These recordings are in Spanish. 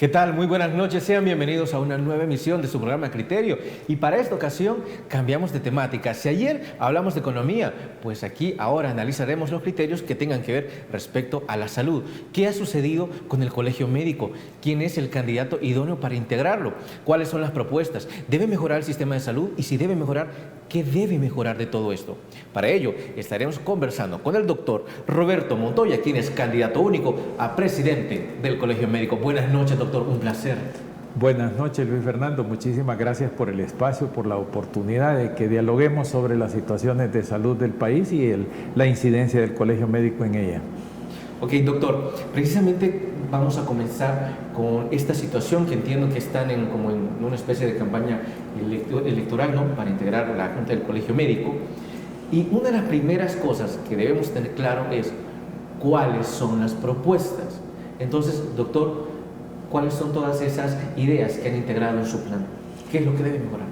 ¿Qué tal? Muy buenas noches, sean bienvenidos a una nueva emisión de su programa Criterio. Y para esta ocasión cambiamos de temática. Si ayer hablamos de economía, pues aquí ahora analizaremos los criterios que tengan que ver respecto a la salud. ¿Qué ha sucedido con el colegio médico? ¿Quién es el candidato idóneo para integrarlo? ¿Cuáles son las propuestas? ¿Debe mejorar el sistema de salud? Y si debe mejorar, ¿qué debe mejorar de todo esto? Para ello estaremos conversando con el doctor Roberto Montoya, quien es candidato único a presidente del colegio médico. Buenas noches, doctor, un placer. Buenas noches, Luis Fernando. Muchísimas gracias por el espacio, por la oportunidad de que dialoguemos sobre las situaciones de salud del país y la incidencia del colegio médico en ella. Ok, doctor, precisamente vamos a comenzar con esta situación que entiendo que están como en una especie de campaña electoral, ¿no?, para integrar la Junta del Colegio Médico. Y una de las primeras cosas que debemos tener claro es cuáles son las propuestas. Entonces, doctor, ¿cuáles son todas esas ideas que han integrado en su plan? ¿Qué es lo que debe mejorar?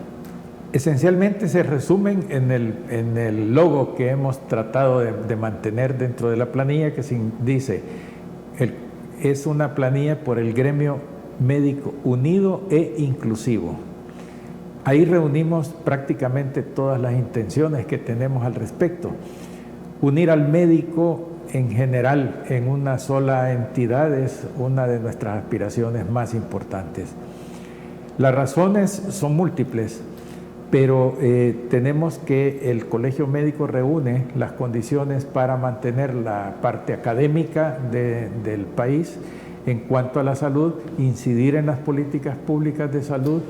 Esencialmente se resumen en el logo que hemos tratado de mantener dentro de la planilla, que dice, es una planilla por el gremio médico unido e inclusivo. Ahí reunimos prácticamente todas las intenciones que tenemos al respecto. Unir al médico en general en una sola entidad es una de nuestras aspiraciones más importantes. Las razones son múltiples, pero tenemos que el colegio médico reúne las condiciones para mantener la parte académica del país en cuanto a la salud, incidir en las políticas públicas de salud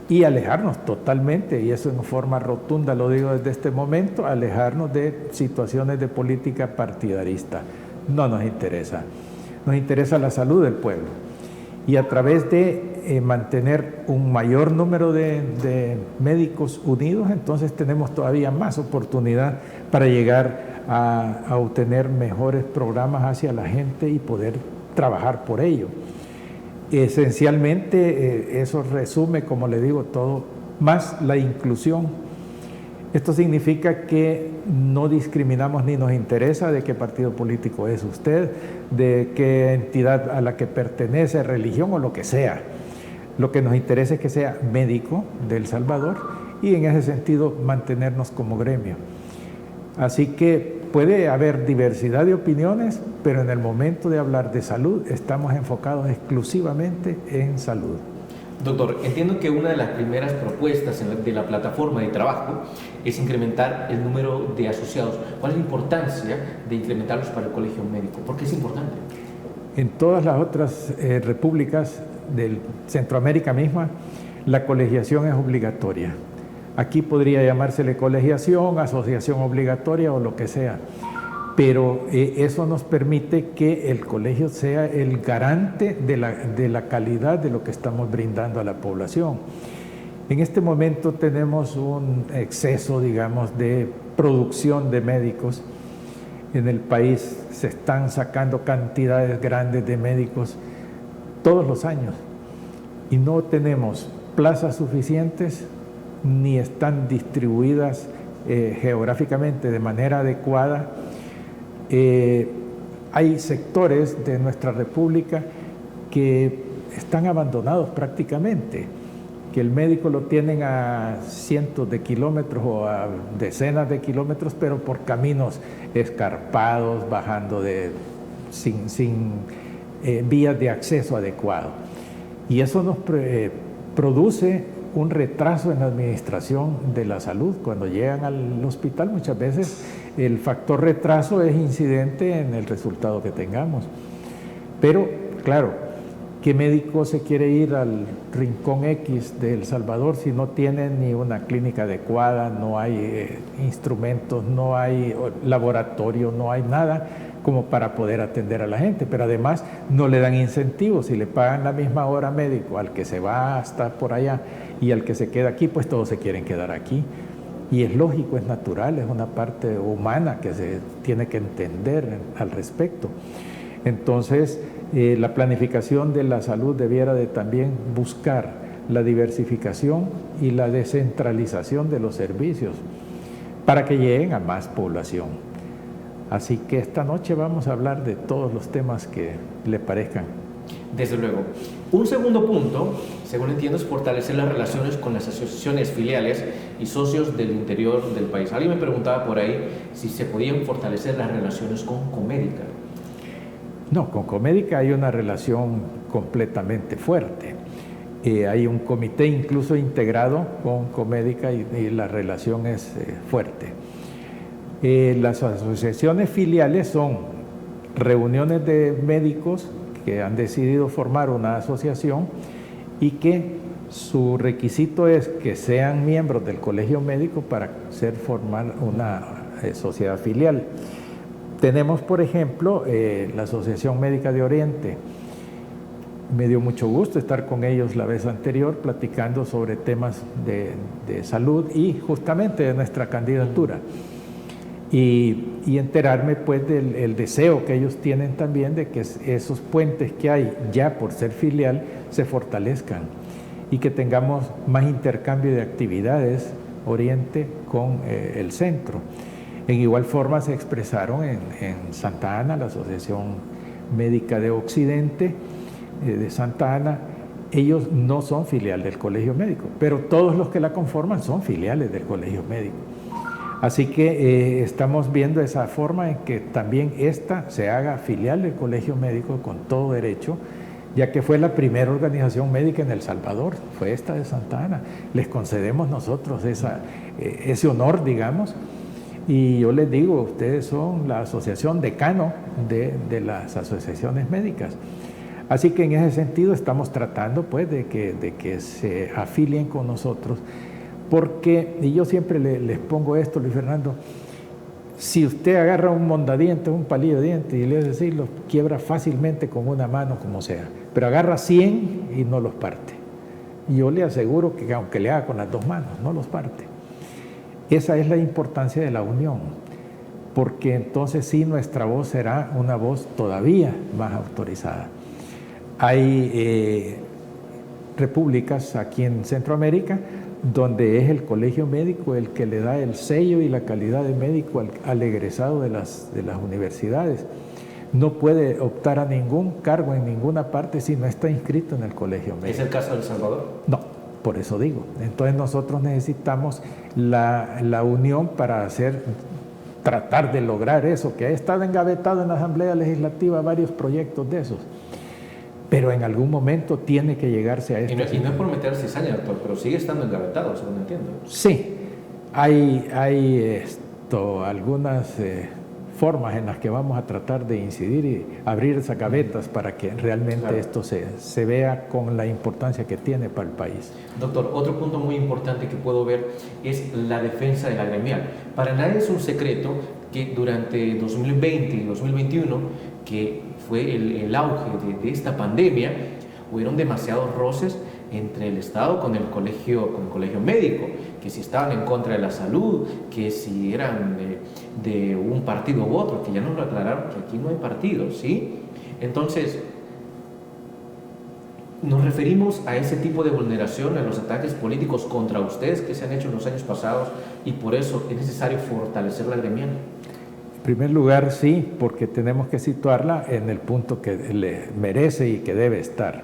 y alejarnos totalmente, y eso en forma rotunda lo digo desde este momento, alejarnos de situaciones de política partidarista. No nos interesa. Nos interesa la salud del pueblo. Y a través de mantener un mayor número de médicos unidos, entonces tenemos todavía más oportunidad para llegar a obtener mejores programas hacia la gente y poder trabajar por ello. Esencialmente eso resume, como le digo, todo, más la inclusión. Esto significa que no discriminamos ni nos interesa de qué partido político es usted, de qué entidad a la que pertenece, religión o lo que sea. Lo que nos interesa es que sea médico de El Salvador y en ese sentido mantenernos como gremio. Así que puede haber diversidad de opiniones, pero en el momento de hablar de salud estamos enfocados exclusivamente en salud. Doctor, entiendo que una de las primeras propuestas de la plataforma de trabajo es incrementar el número de asociados. ¿Cuál es la importancia de incrementarlos para el colegio médico? ¿Por qué es importante? En todas las otras repúblicas de Centroamérica misma, la colegiación es obligatoria. Aquí podría llamársele colegiación, asociación obligatoria o lo que sea, pero eso nos permite que el colegio sea el garante de la calidad de lo que estamos brindando a la población. En este momento tenemos un exceso, digamos, de producción de médicos. En el país se están sacando cantidades grandes de médicos todos los años y no tenemos plazas suficientes ni están distribuidas geográficamente de manera adecuada. Hay sectores de nuestra república que están abandonados prácticamente, que el médico lo tienen a cientos de kilómetros o a decenas de kilómetros, pero por caminos escarpados, bajando sin vías de acceso adecuado. Y eso nos produce un retraso en la administración de la salud. Cuando llegan al hospital muchas veces el factor retraso es incidente en el resultado que tengamos. Pero, claro, ¿qué médico se quiere ir al rincón X de El Salvador si no tiene ni una clínica adecuada, no hay instrumentos, no hay laboratorio, no hay nada como para poder atender a la gente? Pero además no le dan incentivos. Si le pagan la misma hora médico al que se va hasta por allá y al que se queda aquí, pues todos se quieren quedar aquí. Y es lógico, es natural, es una parte humana que se tiene que entender al respecto. Entonces, la planificación de la salud debiera de también buscar la diversificación y la descentralización de los servicios para que lleguen a más población. Así que esta noche vamos a hablar de todos los temas que le parezcan. Desde luego. Un segundo punto, según entiendo, es fortalecer las relaciones con las asociaciones filiales y socios del interior del país. Alguien me preguntaba por ahí si se podían fortalecer las relaciones con Comédica. No, con Comédica hay una relación completamente fuerte. Hay un comité incluso integrado con Comédica y la relación es fuerte. Las asociaciones filiales son reuniones de médicos que han decidido formar una asociación y que su requisito es que sean miembros del colegio médico para formar una sociedad filial. Tenemos, por ejemplo, la Asociación Médica de Oriente. Me dio mucho gusto estar con ellos la vez anterior platicando sobre temas de salud y justamente de nuestra candidatura. Y enterarme pues del deseo que ellos tienen también de que esos puentes que hay ya por ser filial se fortalezcan y que tengamos más intercambio de actividades Oriente con el centro. En igual forma se expresaron en Santa Ana, la Asociación Médica de Occidente de Santa Ana. Ellos no son filial del Colegio Médico, pero todos los que la conforman son filiales del Colegio Médico. Así que estamos viendo esa forma en que también esta se haga filial del Colegio Médico con todo derecho, ya que fue la primera organización médica en El Salvador, fue esta de Santa Ana. Les concedemos nosotros ese honor, digamos, y yo les digo, ustedes son la asociación decano de las asociaciones médicas. Así que en ese sentido estamos tratando pues de que se afilien con nosotros. Porque, y yo siempre les pongo esto, Luis Fernando, si usted agarra un mondadientes, un palillo de dientes y le decir, los quiebra fácilmente con una mano, como sea, pero agarra 100 y no los parte. Y yo le aseguro que aunque le haga con las dos manos, no los parte. Esa es la importancia de la unión, porque entonces sí nuestra voz será una voz todavía más autorizada. Hay repúblicas aquí en Centroamérica donde es el colegio médico el que le da el sello y la calidad de médico al egresado de las universidades. No puede optar a ningún cargo en ninguna parte si no está inscrito en el colegio médico. ¿Es el caso de El Salvador? No, por eso digo. Entonces nosotros necesitamos la unión para tratar de lograr eso, que ha estado engavetado en la Asamblea Legislativa varios proyectos de esos. Pero en algún momento tiene que llegarse a esto. Y no es por meter cizaña, doctor, pero sigue estando engavetado, según entiendo. Sí, hay algunas formas en las que vamos a tratar de incidir y abrir esas gavetas para que realmente esto se vea con la importancia que tiene para el país. Doctor, otro punto muy importante que puedo ver es la defensa de la gremial. Para nadie es un secreto que durante 2020 y 2021, que fue el auge de esta pandemia, hubieron demasiados roces entre el Estado con el colegio médico, que si estaban en contra de la salud, que si eran de un partido u otro, que ya nos lo aclararon que aquí no hay partidos, ¿sí? Entonces, nos referimos a ese tipo de vulneración, a los ataques políticos contra ustedes que se han hecho en los años pasados, y por eso es necesario fortalecer la gremial. En primer lugar, sí, porque tenemos que situarla en el punto que le merece y que debe estar.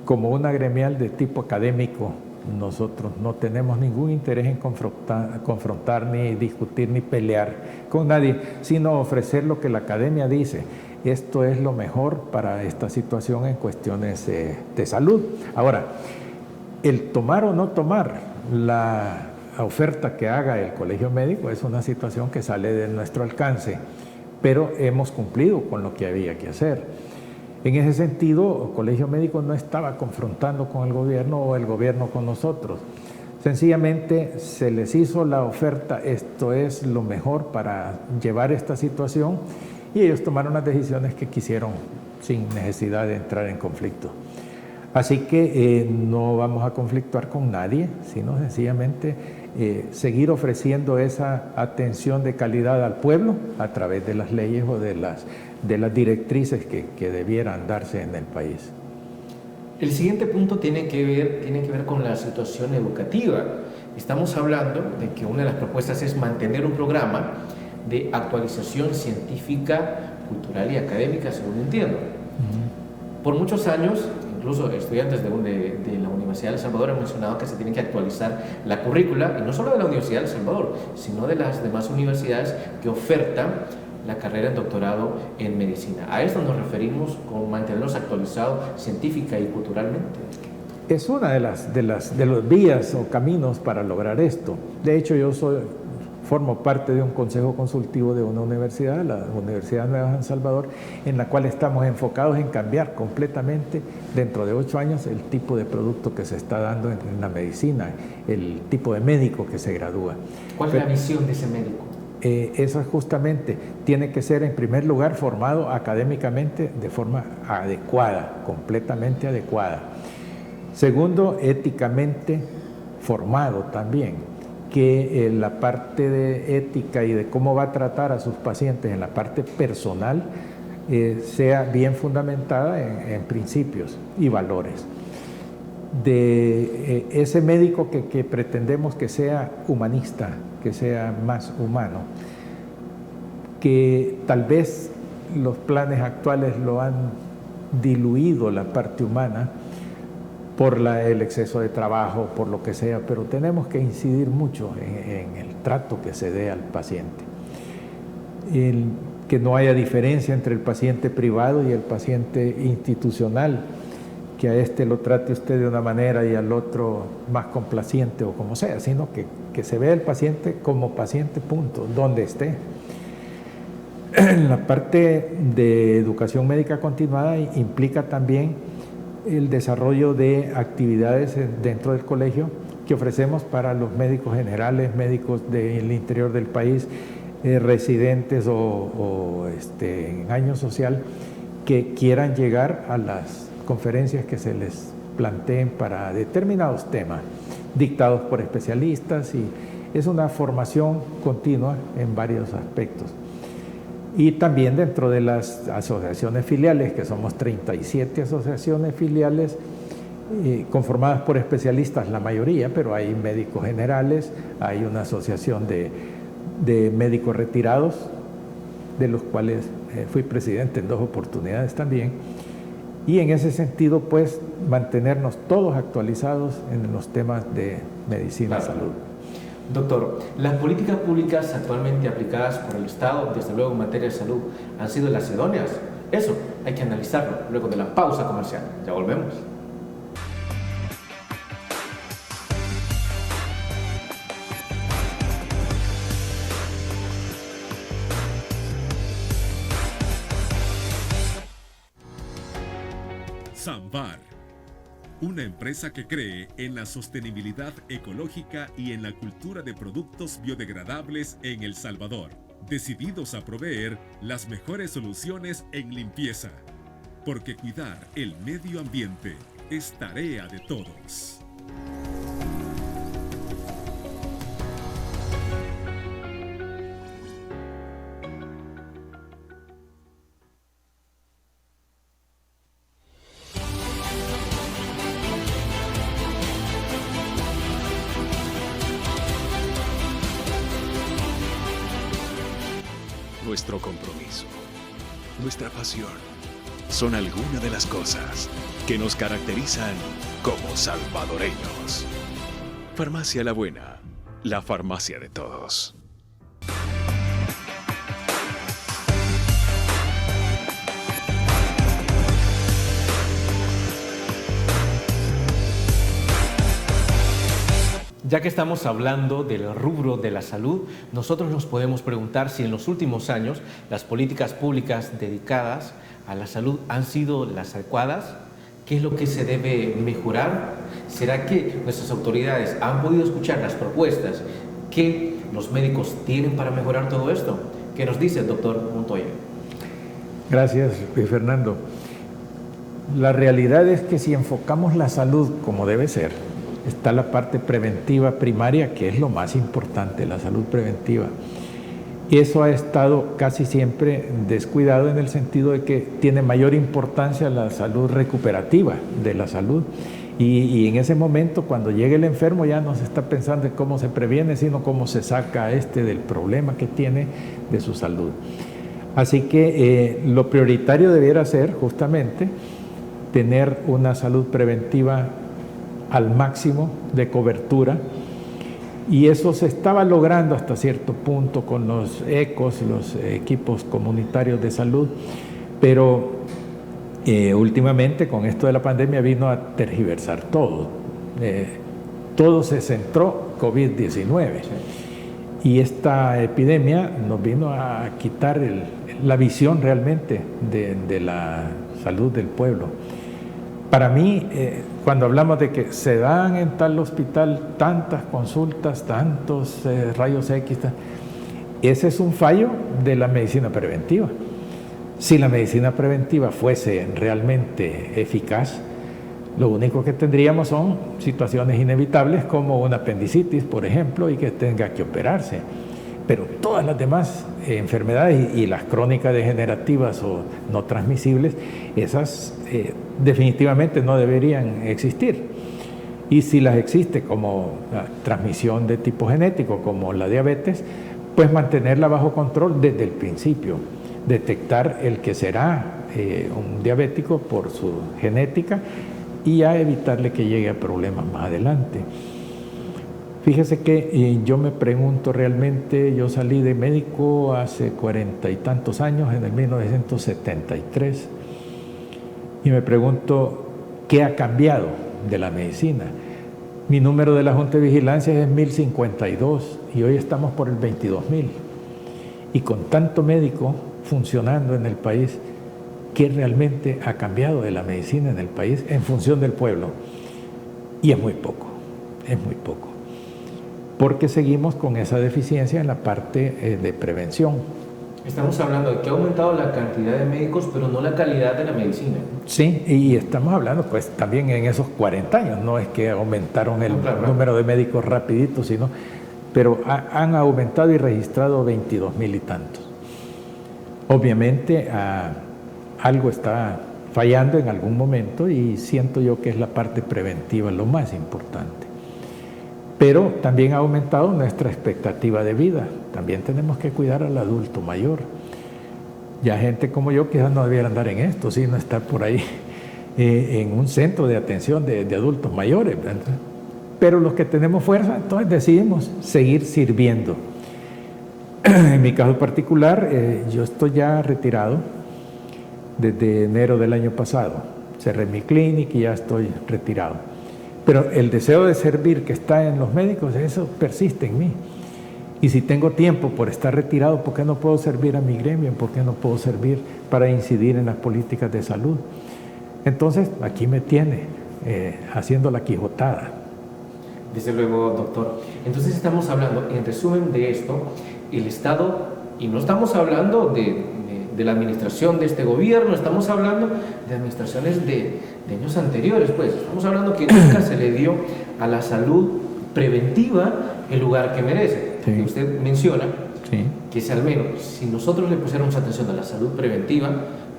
Como una gremial de tipo académico, nosotros no tenemos ningún interés en confrontar, ni discutir, ni pelear con nadie, sino ofrecer lo que la academia dice. Esto es lo mejor para esta situación en cuestiones de salud. Ahora, el tomar o no tomar la oferta que haga el colegio médico es una situación que sale de nuestro alcance, pero hemos cumplido con lo que había que hacer. En ese sentido, el colegio médico no estaba confrontando con el gobierno o el gobierno con nosotros. Sencillamente se les hizo la oferta, esto es lo mejor para llevar esta situación, y ellos tomaron las decisiones que quisieron sin necesidad de entrar en conflicto. Así que no vamos a conflictuar con nadie, sino sencillamente seguir ofreciendo esa atención de calidad al pueblo a través de las leyes o de las directrices que debieran darse en el país. El siguiente punto tiene que ver con la situación educativa. Estamos hablando de que una de las propuestas es mantener un programa de actualización científica, cultural y académica, según entiendo. Por muchos años, incluso estudiantes de la Universidad de El Salvador han mencionado que se tiene que actualizar la currícula, y no solo de la Universidad de El Salvador, sino de las demás universidades que ofertan la carrera en doctorado en medicina. A esto nos referimos con mantenernos actualizados científica y culturalmente. Es una de las vías o caminos para lograr esto. De hecho, formo parte de un consejo consultivo de una universidad, la Universidad Nueva de San Salvador, en la cual estamos enfocados en cambiar completamente, dentro de 8 años, el tipo de producto que se está dando en la medicina, el tipo de médico que se gradúa. ¿Cuál es la visión de ese médico? Eso es justamente, tiene que ser en primer lugar formado académicamente de forma adecuada, completamente adecuada. Segundo, éticamente formado también, que la parte de ética y de cómo va a tratar a sus pacientes en la parte personal sea bien fundamentada en principios y valores. De ese médico que pretendemos que sea humanista, que sea más humano, que tal vez los planes actuales lo han diluido la parte humana por el exceso de trabajo, por lo que sea, pero tenemos que incidir mucho en el trato que se dé al paciente. Que no haya diferencia entre el paciente privado y el paciente institucional, que a este lo trate usted de una manera y al otro más complaciente o como sea, sino que se vea el paciente como paciente, punto, donde esté. La parte de educación médica continuada implica también el desarrollo de actividades dentro del colegio que ofrecemos para los médicos generales, médicos del interior del país, residentes o en año social, que quieran llegar a las conferencias que se les planteen para determinados temas, dictados por especialistas, y es una formación continua en varios aspectos. Y también dentro de las asociaciones filiales, que somos 37 asociaciones filiales conformadas por especialistas, la mayoría, pero hay médicos generales, hay una asociación de médicos retirados, de los cuales fui presidente en 2 oportunidades también, y en ese sentido, pues, mantenernos todos actualizados en los temas de medicina y salud. Doctor, las políticas públicas actualmente aplicadas por el Estado, desde luego en materia de salud, ¿han sido las idóneas? Eso hay que analizarlo luego de la pausa comercial. Ya volvemos. Samvar, una empresa que cree en la sostenibilidad ecológica y en la cultura de productos biodegradables en El Salvador, decididos a proveer las mejores soluciones en limpieza, porque cuidar el medio ambiente es tarea de todos. Nuestro compromiso, nuestra pasión, son algunas de las cosas que nos caracterizan como salvadoreños. Farmacia La Buena, la farmacia de todos. Ya que estamos hablando del rubro de la salud, nosotros nos podemos preguntar si en los últimos años las políticas públicas dedicadas a la salud han sido las adecuadas. ¿Qué es lo que se debe mejorar? ¿Será que nuestras autoridades han podido escuchar las propuestas que los médicos tienen para mejorar todo esto? ¿Qué nos dice el doctor Montoya? Gracias, Fernando. La realidad es que si enfocamos la salud como debe ser, está la parte preventiva primaria, que es lo más importante, la salud preventiva. Y eso ha estado casi siempre descuidado en el sentido de que tiene mayor importancia la salud recuperativa de la salud. Y en ese momento, cuando llegue el enfermo, ya no se está pensando en cómo se previene, sino cómo se saca del problema que tiene de su salud. Así que lo prioritario debiera ser justamente tener una salud preventiva al máximo de cobertura, y eso se estaba logrando hasta cierto punto con los ECOS, los equipos comunitarios de salud, pero últimamente con esto de la pandemia vino a tergiversar todo. Todo se centró COVID-19, y esta epidemia nos vino a quitar la visión realmente de la salud del pueblo. Para mí, cuando hablamos de que se dan en tal hospital tantas consultas, tantos rayos X, ese es un fallo de la medicina preventiva. Si la medicina preventiva fuese realmente eficaz, lo único que tendríamos son situaciones inevitables como una apendicitis, por ejemplo, y que tenga que operarse. Pero todas las demás enfermedades y las crónicas degenerativas o no transmisibles, esas definitivamente no deberían existir. Y si las existe, como la transmisión de tipo genético, como la diabetes, pues mantenerla bajo control desde el principio. Detectar el que será un diabético por su genética y ya evitarle que llegue a problemas más adelante. Fíjese que yo me pregunto realmente, yo salí de médico hace 40 y tantos años, en el 1973, y me pregunto, ¿qué ha cambiado de la medicina? Mi número de la Junta de Vigilancia es 1052 y hoy estamos por el 22.000. Y con tanto médico funcionando en el país, ¿qué realmente ha cambiado de la medicina en el país en función del pueblo? Y es muy poco, porque seguimos con esa deficiencia en la parte de prevención. Estamos hablando de que ha aumentado la cantidad de médicos, pero no la calidad de la medicina. Sí, y estamos hablando pues también en esos 40 años, no es que aumentaron el número de médicos rapidito, sino, pero han aumentado y registrado 22.000 y tantos. Obviamente algo está fallando en algún momento y siento yo que es la parte preventiva lo más importante. Pero también ha aumentado nuestra expectativa de vida. También tenemos que cuidar al adulto mayor. Ya gente como yo quizás no debiera andar en esto, sino estar por ahí en un centro de atención de adultos mayores, ¿verdad? Pero los que tenemos fuerza, entonces decidimos seguir sirviendo. En mi caso particular, yo estoy ya retirado desde enero del año pasado. Cerré mi clínica y ya estoy retirado. Pero el deseo de servir que está en los médicos, eso persiste en mí. Y si tengo tiempo por estar retirado, ¿por qué no puedo servir a mi gremio? ¿Por qué no puedo servir para incidir en las políticas de salud? Entonces, aquí me tiene haciendo la quijotada. Desde luego, doctor. Entonces estamos hablando, en resumen de esto, el Estado, y no estamos hablando de la administración de este gobierno, estamos hablando de administraciones de años anteriores, pues estamos hablando que nunca se le dio a la salud preventiva el lugar que merece. Sí. Usted menciona que si al menos, si nosotros le pusiéramos atención a la salud preventiva,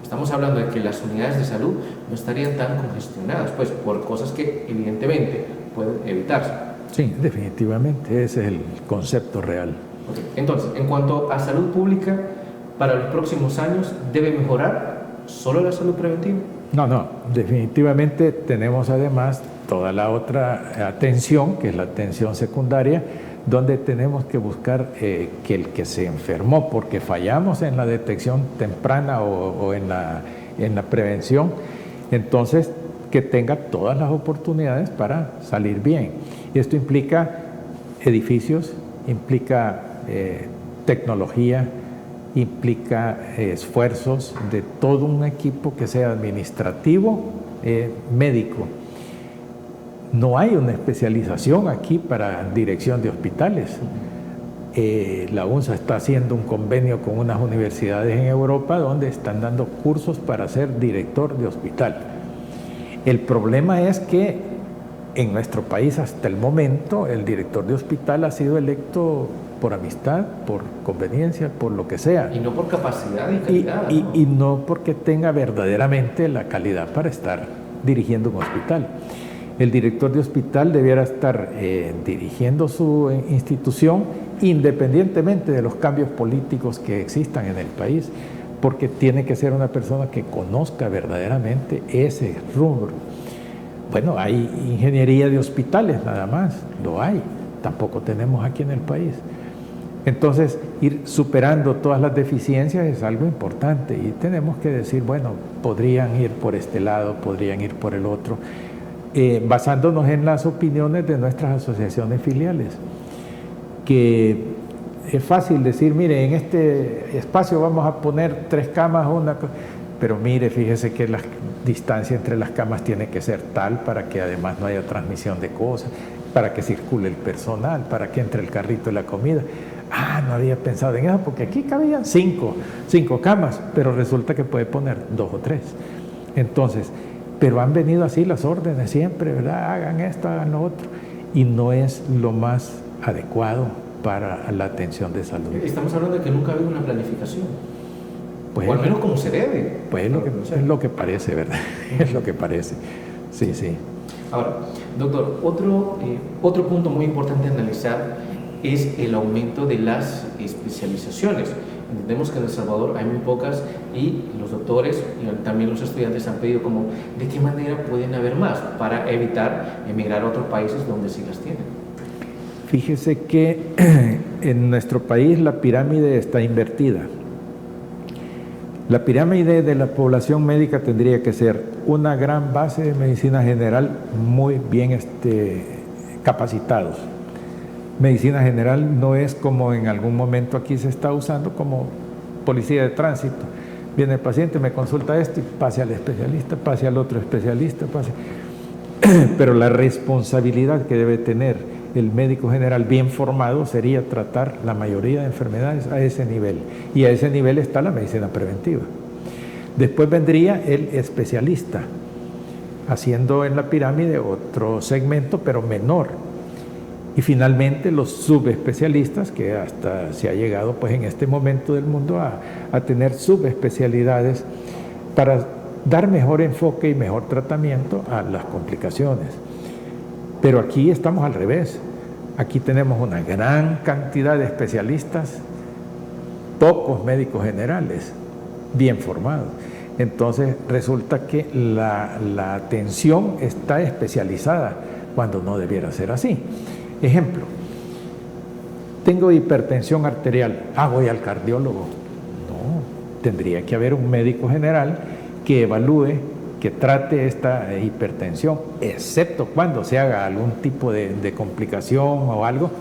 estamos hablando de que las unidades de salud no estarían tan congestionadas, pues por cosas que evidentemente pueden evitarse. Sí, definitivamente, ese es el concepto real. Okay. Entonces, en cuanto a salud pública, para los próximos años, ¿debe mejorar solo la salud preventiva? No, definitivamente tenemos además toda la otra atención, que es la atención secundaria, donde tenemos que buscar que el que se enfermó porque fallamos en la detección temprana o en la prevención, entonces que tenga todas las oportunidades para salir bien. Y esto implica edificios, implica tecnología, implica esfuerzos de todo un equipo que sea administrativo, médico. No hay una especialización aquí para dirección de hospitales. La UNSA está haciendo un convenio con unas universidades en Europa donde están dando cursos para ser director de hospital. El problema es que en nuestro país hasta el momento el director de hospital ha sido electo por amistad, por conveniencia, por lo que sea. Y no por capacidad y calidad. Y no porque tenga verdaderamente la calidad para estar dirigiendo un hospital. El director de hospital debiera estar dirigiendo su institución independientemente de los cambios políticos que existan en el país, porque tiene que ser una persona que conozca verdaderamente ese rubro. Bueno, hay ingeniería de hospitales nada más, lo hay, tampoco tenemos aquí en el país. Entonces, ir superando todas las deficiencias es algo importante y tenemos que decir, bueno, podrían ir por este lado, podrían ir por el otro, basándonos en las opiniones de nuestras asociaciones filiales, que es fácil decir, mire, en este espacio vamos a poner 3 camas, pero mire, fíjese que la distancia entre las camas tiene que ser tal para que además no haya transmisión de cosas, para que circule el personal, para que entre el carrito y la comida. No había pensado en eso, porque aquí cabían 5 camas, pero resulta que puede poner 2 o 3. Entonces, pero han venido así las órdenes siempre, ¿verdad? Hagan esto, hagan lo otro, y no es lo más adecuado para la atención de salud. Estamos hablando de que nunca ha habido una planificación. Pues, o al menos como se debe. Pues es lo que parece, ¿verdad? Es lo que parece. Sí, sí. Ahora, doctor, otro punto muy importante a analizar es el aumento de las especializaciones. Entendemos que en El Salvador hay muy pocas y los doctores y también los estudiantes han pedido como de qué manera pueden haber más para evitar emigrar a otros países donde sí las tienen. Fíjese que en nuestro país la pirámide está invertida. La pirámide de la población médica tendría que ser una gran base de medicina general muy bien capacitados. Medicina general no es como en algún momento aquí se está usando como policía de tránsito. Viene el paciente, me consulta esto y pase al especialista, pase al otro especialista, pase. Pero la responsabilidad que debe tener el médico general bien formado sería tratar la mayoría de enfermedades a ese nivel. Y a ese nivel está la medicina preventiva. Después vendría el especialista, haciendo en la pirámide otro segmento, pero menor. Y finalmente los subespecialistas, que hasta se ha llegado pues en este momento del mundo a tener subespecialidades para dar mejor enfoque y mejor tratamiento a las complicaciones. Pero aquí estamos al revés. Aquí tenemos una gran cantidad de especialistas, pocos médicos generales, bien formados. Entonces resulta que la atención está especializada cuando no debiera ser así. Ejemplo, tengo hipertensión arterial, voy al cardiólogo. No, tendría que haber un médico general que evalúe, que trate esta hipertensión, excepto cuando se haga algún tipo de complicación o algo,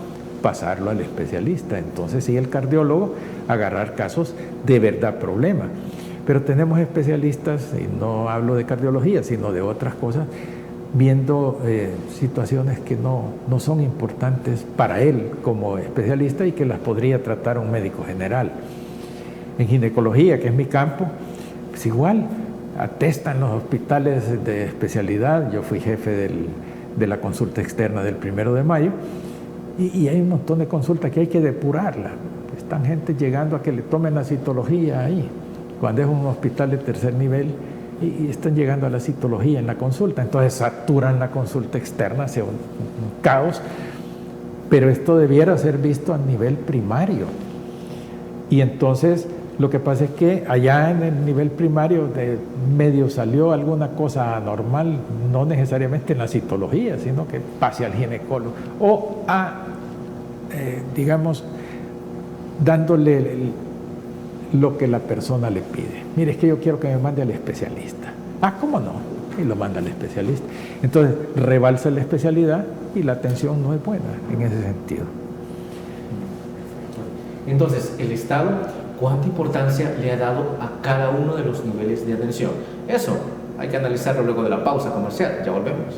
pasarlo al especialista. Entonces sí, el cardiólogo agarrar casos de verdad problema. Pero tenemos especialistas, y no hablo de cardiología, sino de otras cosas, viendo situaciones que no son importantes para él como especialista y que las podría tratar un médico general. En ginecología, que es mi campo, pues igual, atestan los hospitales de especialidad. Yo fui jefe de la consulta externa del 1 de mayo y hay un montón de consultas que hay que depurarla. Están gente llegando a que le tomen la citología ahí, cuando es un hospital de 3er nivel, y están llegando a la citología en la consulta. Entonces saturan la consulta externa, hace un caos. Pero esto debiera ser visto a nivel primario. Y entonces lo que pasa es que allá en el nivel primario de medio salió alguna cosa anormal, no necesariamente en la citología, sino que pase al ginecólogo o digamos, dándole lo que la persona le pide. Mire, es que yo quiero que me mande al especialista. ¿Cómo no? Y lo manda al especialista. Entonces, rebalsa la especialidad y la atención no es buena en ese sentido. Entonces, el Estado, ¿cuánta importancia le ha dado a cada uno de los niveles de atención? Eso hay que analizarlo luego de la pausa comercial. Ya volvemos.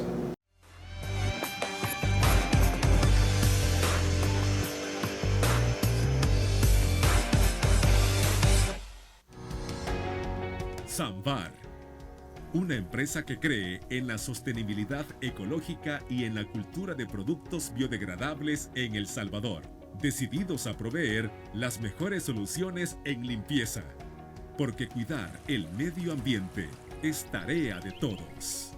Samvar, una empresa que cree en la sostenibilidad ecológica y en la cultura de productos biodegradables en El Salvador, decididos a proveer las mejores soluciones en limpieza, porque cuidar el medio ambiente es tarea de todos.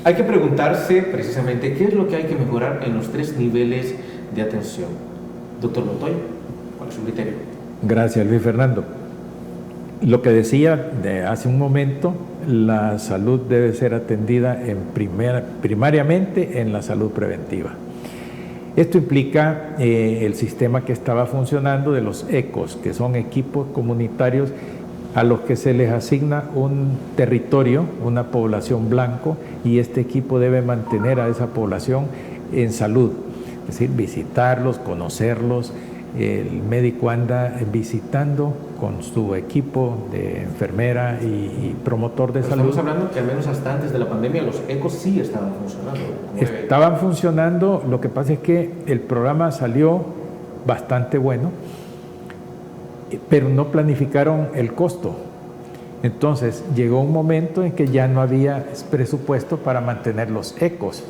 Hay que preguntarse precisamente qué es lo que hay que mejorar en los 3 niveles de atención. Doctor Montoya, ¿cuál es su criterio? Gracias, Luis Fernando. Lo que decía de hace un momento, la salud debe ser atendida primariamente en la salud preventiva. Esto implica el sistema que estaba funcionando de los ECOS, que son equipos comunitarios a los que se les asigna un territorio, una población blanco, y este equipo debe mantener a esa población en salud, es decir, visitarlos, conocerlos. El médico anda visitando con su equipo de enfermera y promotor de salud. Estamos hablando que al menos hasta antes de la pandemia los ECOS sí estaban funcionando. Estaban funcionando, lo que pasa es que el programa salió bastante bueno, pero no planificaron el costo. Entonces llegó un momento en que ya no había presupuesto para mantener los ECOS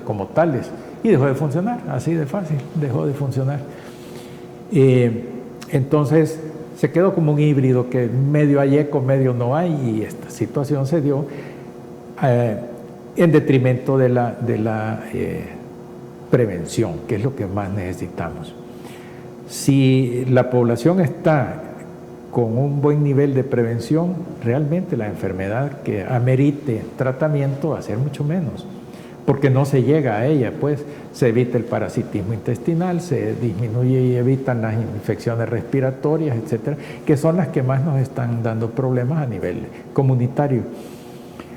como tales y dejó de funcionar, así de fácil, dejó de funcionar. Entonces se quedó como un híbrido que medio hay eco, medio no hay, y esta situación se dio en detrimento de la prevención, que es lo que más necesitamos. Si la población está con un buen nivel de prevención, realmente la enfermedad que amerite tratamiento va a ser mucho menos, porque no se llega a ella, pues se evita el parasitismo intestinal, se disminuye y evitan las infecciones respiratorias, etcétera, que son las que más nos están dando problemas a nivel comunitario.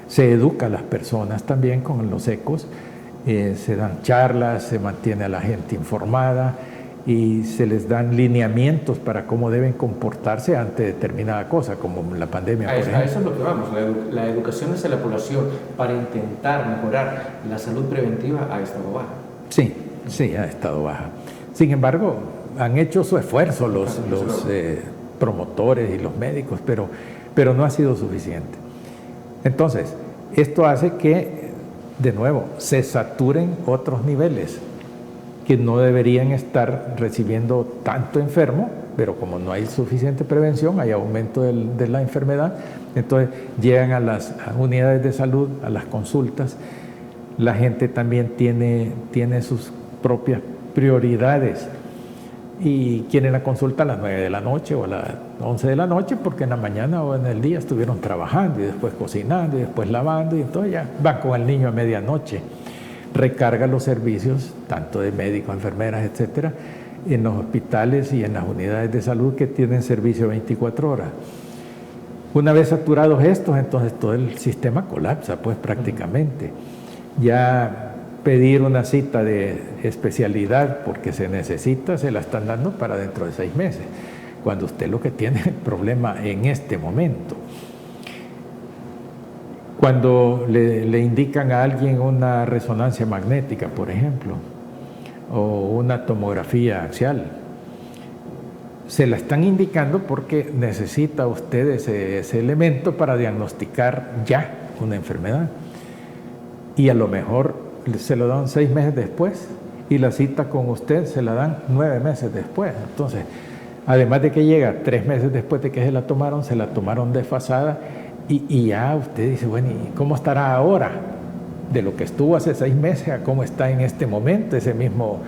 Se educa a las personas también con los ECOS, se dan charlas, se mantiene a la gente informada y se les dan lineamientos para cómo deben comportarse ante determinada cosa, como la pandemia. A eso es lo que vamos, la educación hacia la población para intentar mejorar la salud preventiva ha estado baja. Sí, sí, ha estado baja. Sin embargo, han hecho su esfuerzo los promotores y los médicos, pero no ha sido suficiente. Entonces, esto hace que, de nuevo, se saturen otros niveles que no deberían estar recibiendo tanto enfermo, pero como no hay suficiente prevención, hay aumento de la enfermedad, entonces llegan a las unidades de salud, a las consultas. La gente también tiene sus propias prioridades y quieren la consulta a las 9 de la noche o a las 11 de la noche porque en la mañana o en el día estuvieron trabajando y después cocinando y después lavando, y entonces ya van con el niño a medianoche. Recarga los servicios, tanto de médicos, enfermeras, etcétera, en los hospitales y en las unidades de salud que tienen servicio 24 horas. Una vez saturados estos, entonces todo el sistema colapsa, pues prácticamente. Ya pedir una cita de especialidad porque se necesita, se la están dando para dentro de 6 meses, cuando usted lo que tiene es el problema en este momento. Cuando le indican a alguien una resonancia magnética, por ejemplo, o una tomografía axial, se la están indicando porque necesita usted ese elemento para diagnosticar ya una enfermedad. Y a lo mejor se lo dan 6 meses después y la cita con usted se la dan 9 meses después. Entonces, además de que llega 3 meses después de que se la tomaron desfasada, y ya usted dice, bueno, ¿y cómo estará ahora? De lo que estuvo hace 6 meses a cómo está en este momento, ese mismo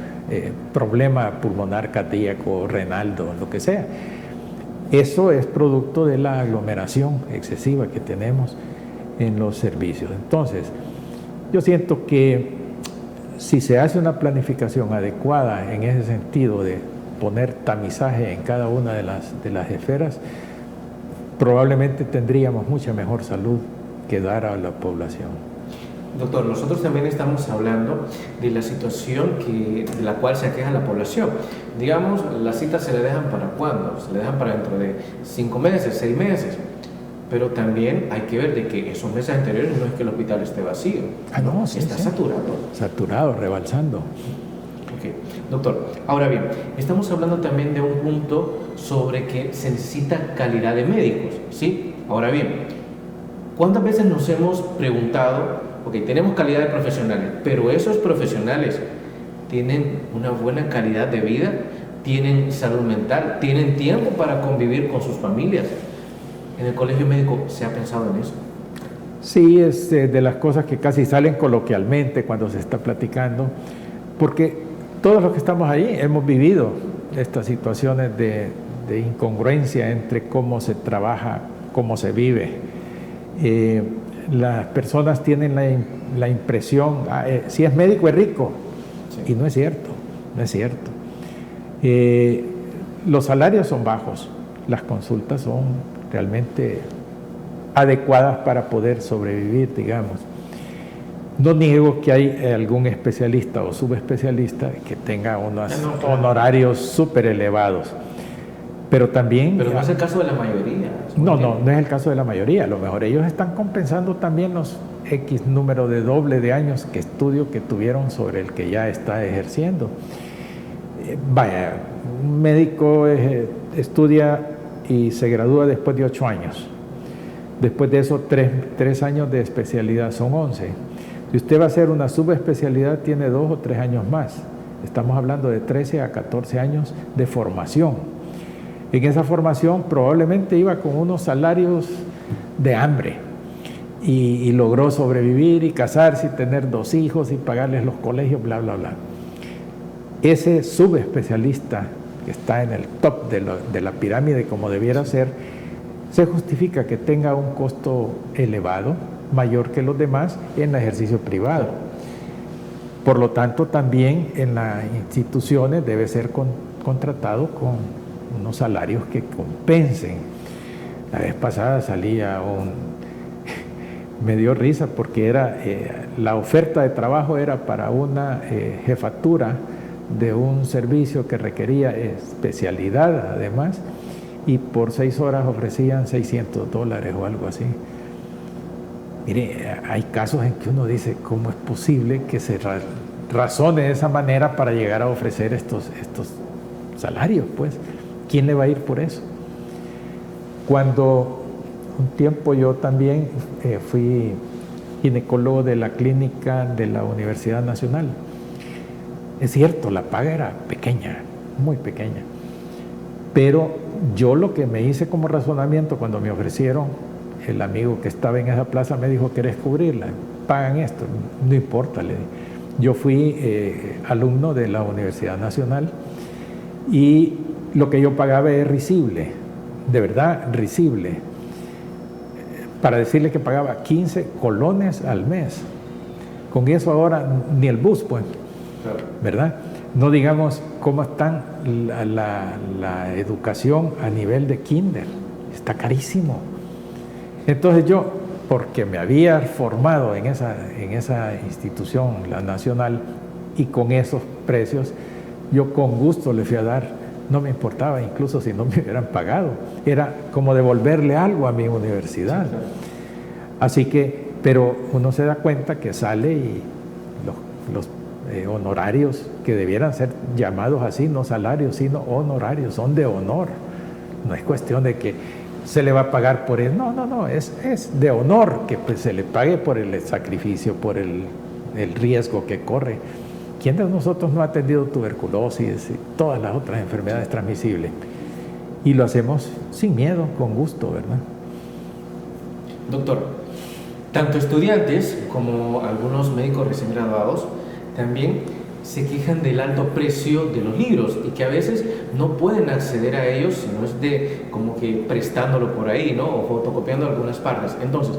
problema pulmonar, cardíaco, renal, lo que sea. Eso es producto de la aglomeración excesiva que tenemos en los servicios. Entonces, yo siento que si se hace una planificación adecuada en ese sentido de poner tamizaje en cada una de las esferas, probablemente tendríamos mucha mejor salud que dar a la población. Doctor, nosotros también estamos hablando de la situación de la cual se aqueja la población. Digamos, las citas se le dejan para cuándo, se le dejan para dentro de 5 meses, 6 meses. Pero también hay que ver de que esos meses anteriores no es que el hospital esté vacío. No, sí, está saturado. Saturado, rebalsando. Ok, doctor, ahora bien, estamos hablando también de un punto sobre que se necesita calidad de médicos, ¿sí? Ahora bien, ¿cuántas veces nos hemos preguntado, ok, tenemos calidad de profesionales, pero esos profesionales tienen una buena calidad de vida, tienen salud mental, tienen tiempo para convivir con sus familias? ¿En el colegio médico se ha pensado en eso? Sí, es de las cosas que casi salen coloquialmente cuando se está platicando, porque todos los que estamos ahí hemos vivido estas situaciones de incongruencia entre cómo se trabaja, cómo se vive. Las personas tienen la impresión, si es médico es rico, sí. Y no es cierto, no es cierto. Los salarios son bajos, las consultas son realmente adecuadas para poder sobrevivir, digamos. No niego que hay algún especialista o subespecialista que tenga unos honorarios súper elevados, pero también... Pero no es el caso de la mayoría. No es el caso de la mayoría. A lo mejor ellos están compensando también los X número de doble de años que estudio que tuvieron sobre el que ya está ejerciendo. Vaya, un médico estudia y se gradúa después de 8 años. Después de eso, 3 años de especialidad, son 11. Si usted va a hacer una subespecialidad, tiene 2 o 3 años más. Estamos hablando de 13 a 14 años de formación. En esa formación probablemente iba con unos salarios de hambre y logró sobrevivir y casarse y tener 2 hijos y pagarles los colegios, bla, bla, bla. Ese subespecialista que está en el top de la pirámide como debiera ser, se justifica que tenga un costo elevado, mayor que los demás en el ejercicio privado. Por lo tanto, también en las instituciones debe ser contratado con unos salarios que compensen. La vez pasada salía me dio risa porque la oferta de trabajo era para una jefatura de un servicio que requería especialidad además, y por 6 horas ofrecían $600 o algo así. Mire, hay casos en que uno dice, ¿cómo es posible que se razone de esa manera para llegar a ofrecer estos salarios? Pues, ¿quién le va a ir por eso? Cuando un tiempo yo también fui ginecólogo de la clínica de la Universidad Nacional. Es cierto, la paga era pequeña, muy pequeña. Pero yo lo que me hice como razonamiento cuando me ofrecieron, el amigo que estaba en esa plaza me dijo, ¿querés cubrirla? Pagan esto. No importa, le dije. Yo fui alumno de la Universidad Nacional y lo que yo pagaba es risible, de verdad risible. Para decirle que pagaba 15 colones al mes. Con eso ahora ni el bus, pues, ¿verdad? No digamos cómo está la educación a nivel de kinder. Está carísimo. Entonces yo, porque me había formado en esa institución, la nacional, y con esos precios, yo con gusto le fui a dar. No me importaba, incluso si no me hubieran pagado. Era como devolverle algo a mi universidad. Así que, pero uno se da cuenta que sale y los honorarios que debieran ser llamados así, no salarios, sino honorarios, son de honor. No es cuestión de que se le va a pagar por él. No, es de honor que pues, se le pague por el sacrificio, por el riesgo que corre. ¿Quién de nosotros no ha atendido tuberculosis y todas las otras enfermedades transmisibles? Y lo hacemos sin miedo, con gusto, ¿verdad? Doctor, tanto estudiantes como algunos médicos recién graduados también se quejan del alto precio de los libros y que a veces no pueden acceder a ellos si no es de como que prestándolo por ahí, ¿no? O fotocopiando algunas partes. Entonces,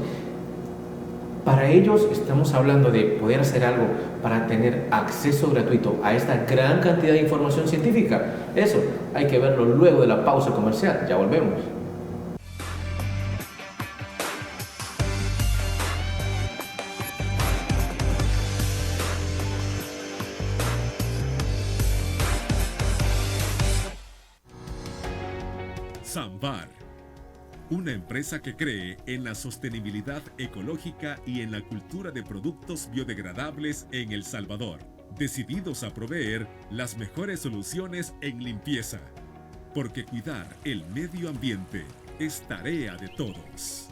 para ellos estamos hablando de poder hacer algo para tener acceso gratuito a esta gran cantidad de información científica. Eso hay que verlo luego de la pausa comercial. Ya volvemos. Sambar, una empresa que cree en la sostenibilidad ecológica y en la cultura de productos biodegradables en El Salvador, decididos a proveer las mejores soluciones en limpieza, porque cuidar el medio ambiente es tarea de todos.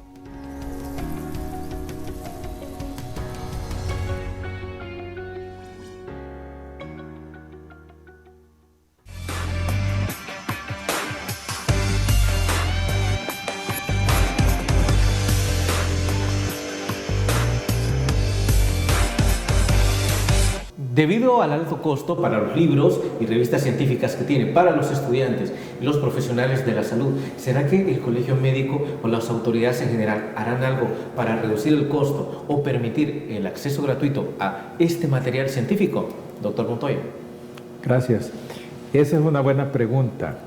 Debido al alto costo para los libros y revistas científicas que tiene para los estudiantes y los profesionales de la salud, ¿será que el colegio médico o las autoridades en general harán algo para reducir el costo o permitir el acceso gratuito a este material científico? Doctor Montoya. Gracias. Esa es una buena pregunta.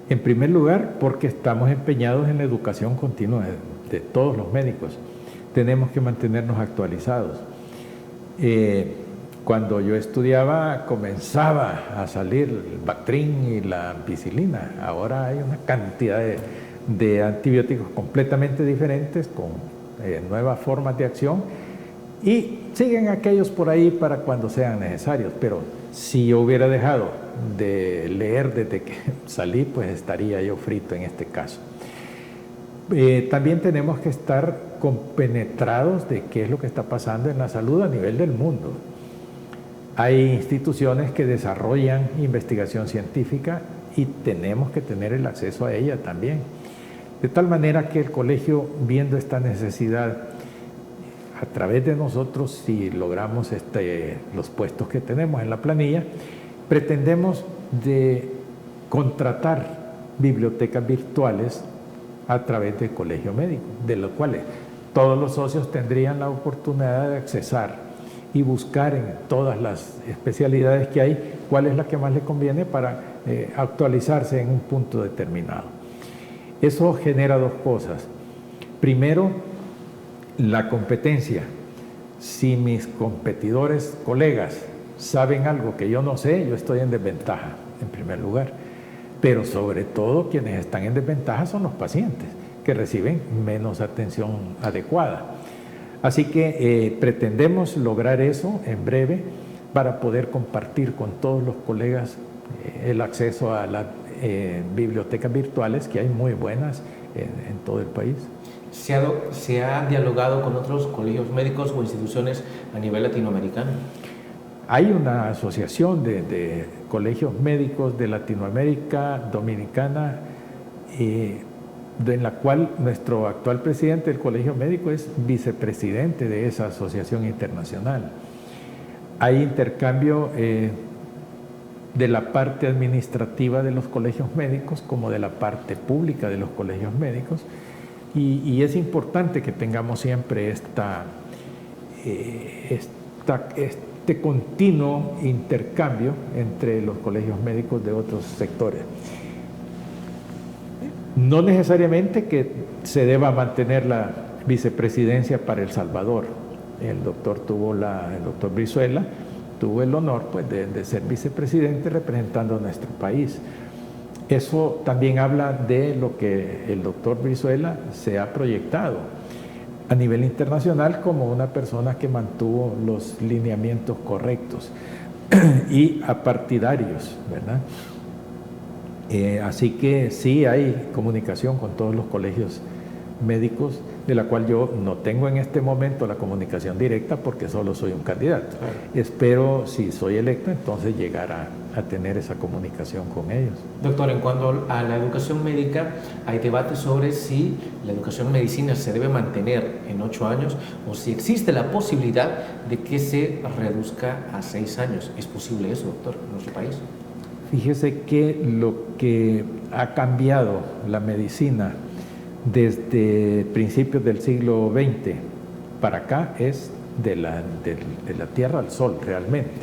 En primer lugar, porque estamos empeñados en la educación continua de todos los médicos. Tenemos que mantenernos actualizados. Cuando yo estudiaba comenzaba a salir el Bactrim y la ampicilina. Ahora hay una cantidad de antibióticos completamente diferentes con nuevas formas de acción y siguen aquellos por ahí para cuando sean necesarios. Pero si yo hubiera dejado de leer desde que salí, pues estaría yo frito en este caso. También tenemos que estar compenetrados de qué es lo que está pasando en la salud a nivel del mundo. Hay instituciones que desarrollan investigación científica y tenemos que tener el acceso a ella también. De tal manera que el colegio, viendo esta necesidad, a través de nosotros, si logramos los puestos que tenemos en la planilla, pretendemos de contratar bibliotecas virtuales a través del colegio médico, de los cuales todos los socios tendrían la oportunidad de accesar y buscar en todas las especialidades que hay cuál es la que más le conviene para actualizarse en un punto determinado. Eso genera dos cosas. Primero, la competencia. Si mis competidores, colegas, saben algo que yo no sé, yo estoy en desventaja, en primer lugar. Pero sobre todo quienes están en desventaja son los pacientes, que reciben menos atención adecuada. Así que pretendemos lograr eso en breve para poder compartir con todos los colegas el acceso a las bibliotecas virtuales, que hay muy buenas en todo el país. ¿Se ha dialogado con otros colegios médicos o instituciones a nivel latinoamericano? Hay una asociación de colegios médicos de Latinoamérica Dominicana, en la cual nuestro actual presidente del colegio médico es vicepresidente de esa asociación internacional. Hay intercambio de la parte administrativa de los colegios médicos como de la parte pública de los colegios médicos, y es importante que tengamos siempre este continuo intercambio entre los colegios médicos de otros sectores. No necesariamente que se deba mantener la vicepresidencia para El Salvador. El doctor Brizuela tuvo el honor pues, de ser vicepresidente representando a nuestro país. Eso también habla de lo que el doctor Brizuela se ha proyectado a nivel internacional como una persona que mantuvo los lineamientos correctos y apartidarios, ¿verdad? Así que sí hay comunicación con todos los colegios médicos, de la cual yo no tengo en este momento la comunicación directa porque solo soy un candidato. Claro. Espero, si soy electo, entonces llegar a tener esa comunicación con ellos. Doctor, en cuanto a la educación médica, hay debate sobre si la educación en medicina se debe mantener en 8 años o si existe la posibilidad de que se reduzca a 6 años. ¿Es posible eso, doctor, en nuestro país? Fíjese que lo que ha cambiado la medicina desde principios del siglo XX para acá es de la Tierra al Sol realmente.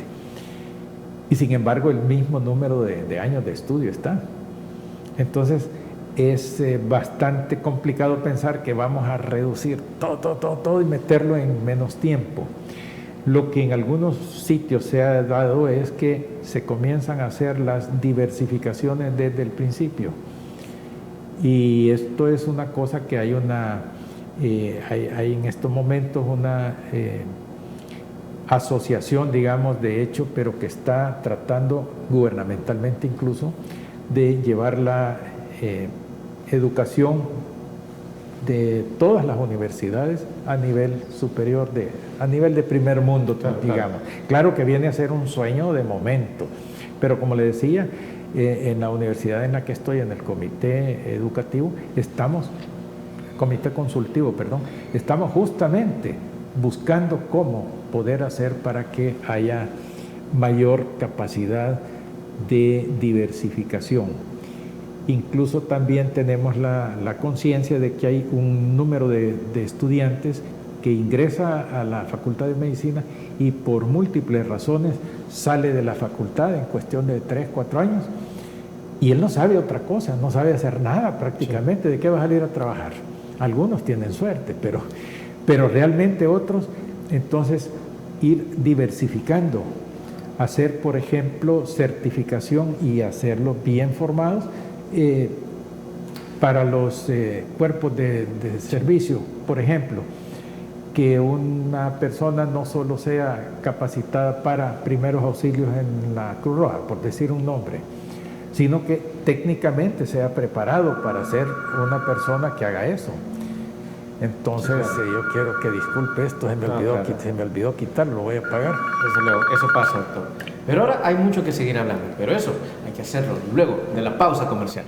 Y sin embargo el mismo número de años de estudio está. Entonces es bastante complicado pensar que vamos a reducir todo y meterlo en menos tiempo. Lo que en algunos sitios se ha dado es que se comienzan a hacer las diversificaciones desde el principio. Y esto es una cosa que hay en estos momentos una asociación, digamos, de hecho, pero que está tratando gubernamentalmente incluso de llevar la educación de todas las universidades a nivel superior, a nivel de primer mundo, digamos. Claro que viene a ser un sueño de momento, pero como le decía, en la universidad en la que estoy, en el comité educativo, comité consultivo, perdón, estamos justamente buscando cómo poder hacer para que haya mayor capacidad de diversificación. Incluso también tenemos la conciencia de que hay un número de estudiantes que ingresa a la Facultad de Medicina y por múltiples razones sale de la facultad en cuestión de 3, 4 años y él no sabe otra cosa, no sabe hacer nada prácticamente. ¿De qué va a salir a trabajar? Algunos tienen suerte, pero realmente otros, entonces ir diversificando, hacer por ejemplo certificación y hacerlos bien formados para los cuerpos de servicio, por ejemplo, que una persona no solo sea capacitada para primeros auxilios en la Cruz Roja, por decir un nombre, sino que técnicamente sea preparado para ser una persona que haga eso. Entonces, yo quiero que disculpe esto, se me olvidó quitarlo, lo voy a pagar. Desde luego, eso pasa, doctor. Pero ahora hay mucho que seguir hablando, pero eso hay que hacerlo luego de la pausa comercial.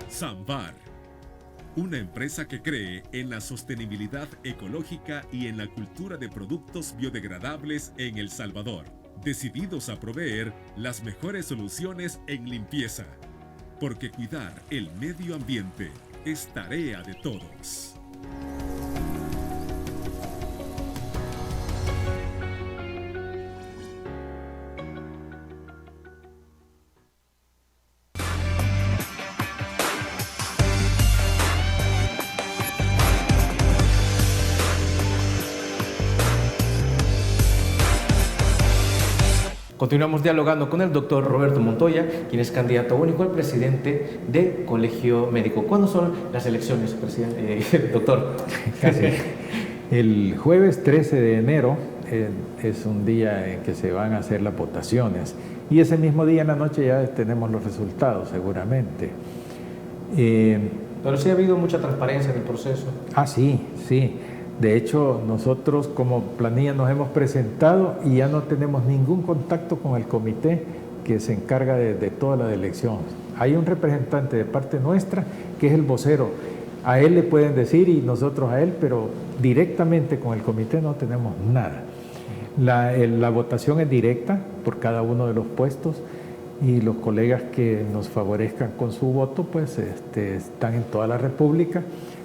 Samvar, una empresa que cree en la sostenibilidad ecológica y en la cultura de productos biodegradables en El Salvador, decididos a proveer las mejores soluciones en limpieza, porque cuidar el medio ambiente es tarea de todos. Continuamos dialogando con el doctor Roberto Montoya, quien es candidato único al presidente del Colegio Médico. ¿Cuándo son las elecciones, presidente, doctor? Casi. El jueves 13 de enero es un día en que se van a hacer las votaciones y ese mismo día en la noche ya tenemos los resultados seguramente. Pero sí ha habido mucha transparencia en el proceso. Sí, sí. De hecho, nosotros como planilla nos hemos presentado y ya no tenemos ningún contacto con el comité que se encarga de toda la elección. Hay un representante de parte nuestra que es el vocero. A él le pueden decir y nosotros a él, pero directamente con el comité no tenemos nada. La votación es directa por cada uno de los puestos y los colegas que nos favorezcan con su voto pues están en toda la República.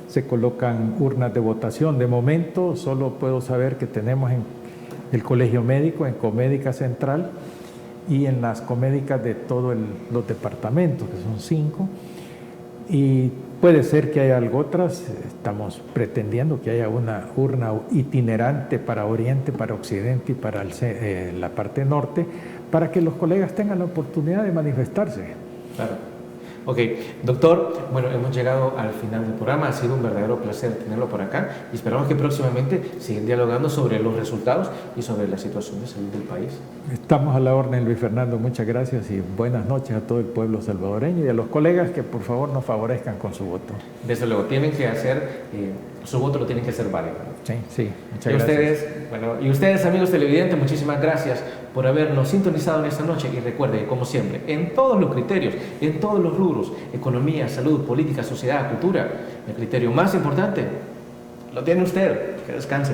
Se colocan urnas de votación. De momento solo puedo saber que tenemos en el Colegio Médico, en Comédica Central y en las comédicas de todos los departamentos, que son 5. Y puede ser que haya algo otras. Estamos pretendiendo que haya una urna itinerante para Oriente, para Occidente y para la parte norte, para que los colegas tengan la oportunidad de manifestarse. Claro. Ok, doctor, bueno, hemos llegado al final del programa, ha sido un verdadero placer tenerlo por acá y esperamos que próximamente sigan dialogando sobre los resultados y sobre la situación de salud del país. Estamos a la orden, Luis Fernando, muchas gracias y buenas noches a todo el pueblo salvadoreño y a los colegas que por favor nos favorezcan con su voto. Desde luego, tienen que hacer, su voto lo tienen que hacer válido. Sí, sí, muchas gracias. Y ustedes, amigos televidentes, muchísimas gracias por habernos sintonizado en esta noche y recuerden, como siempre, en todos los criterios, en todos los rubros, economía, salud, política, sociedad, cultura, el criterio más importante lo tiene usted. Que descanse.